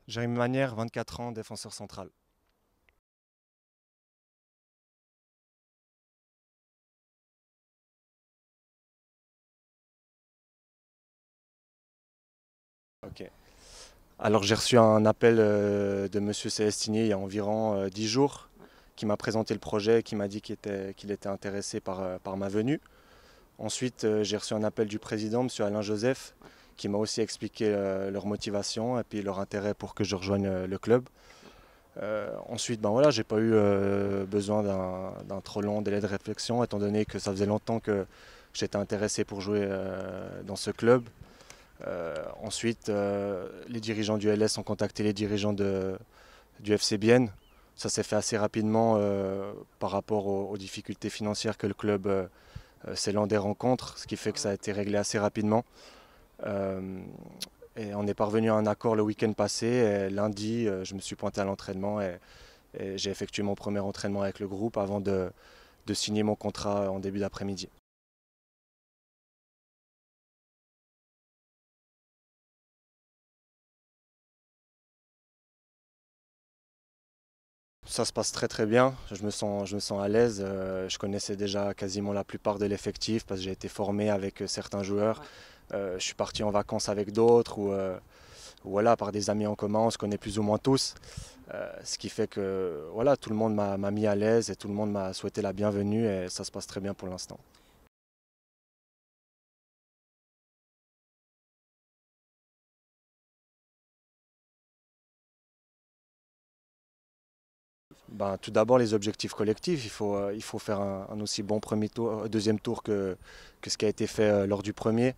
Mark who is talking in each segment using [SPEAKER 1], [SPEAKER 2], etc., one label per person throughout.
[SPEAKER 1] Jérémy Manière, 24 ans, défenseur central. Ok. Alors j'ai reçu un appel de Monsieur Célestini il y a environ 10 jours, qui m'a présenté le projet, qui m'a dit qu'il était intéressé par ma venue. Ensuite, j'ai reçu un appel du président, Monsieur Alain Joseph, qui m'a aussi expliqué leur motivation et puis leur intérêt pour que je rejoigne le club. Ensuite, ben voilà, j'ai pas eu besoin d'un trop long délai de réflexion, étant donné que ça faisait longtemps que j'étais intéressé pour jouer dans ce club. Ensuite, les dirigeants du LS ont contacté les dirigeants du FC Bienne. Ça s'est fait assez rapidement par rapport aux difficultés financières que le club zélandais rencontre, ce qui fait que ça a été réglé assez rapidement. Euh, et on est parvenu à un accord le week-end passé. Et lundi, je me suis pointé à l'entraînement et j'ai effectué mon premier entraînement avec le groupe avant de signer mon contrat en début d'après-midi. Ça se passe très très bien, je me sens à l'aise. Je connaissais déjà quasiment la plupart de l'effectif parce que j'ai été formé avec certains joueurs. Je suis parti en vacances avec d'autres ou voilà, par des amis en commun, on se connaît plus ou moins tous. Ce qui fait que voilà, tout le monde m'a mis à l'aise et tout le monde m'a souhaité la bienvenue et ça se passe très bien pour l'instant. Ben, tout d'abord, les objectifs collectifs. Il faut faire un aussi bon premier tour, deuxième tour que ce qui a été fait lors du premier.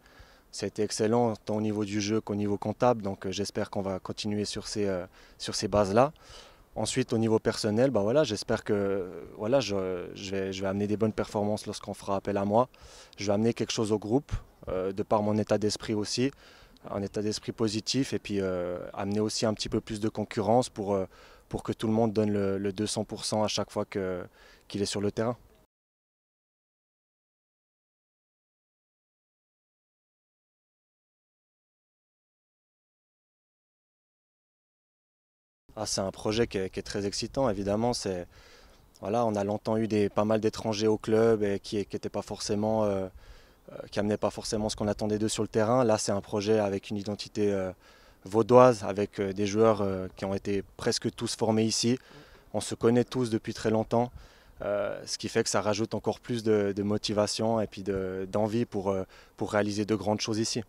[SPEAKER 1] Ça a été excellent tant au niveau du jeu qu'au niveau comptable, donc j'espère qu'on va continuer sur ces bases-là. Ensuite, au niveau personnel, ben voilà, j'espère que voilà, je vais amener des bonnes performances lorsqu'on fera appel à moi. Je vais amener quelque chose au groupe, de par mon état d'esprit aussi, un état d'esprit positif, et puis amener aussi un petit peu plus de concurrence pour que tout le monde donne le 200% à chaque fois qu'il est sur le terrain. Ah, c'est un projet qui est très excitant, évidemment. Voilà, on a longtemps eu pas mal d'étrangers au club et qui n'étaient pas forcément, qui amenaient pas forcément ce qu'on attendait d'eux sur le terrain. Là, c'est un projet avec une identité vaudoise, avec des joueurs qui ont été presque tous formés ici. On se connaît tous depuis très longtemps, ce qui fait que ça rajoute encore plus de motivation et puis d'envie pour réaliser de grandes choses ici.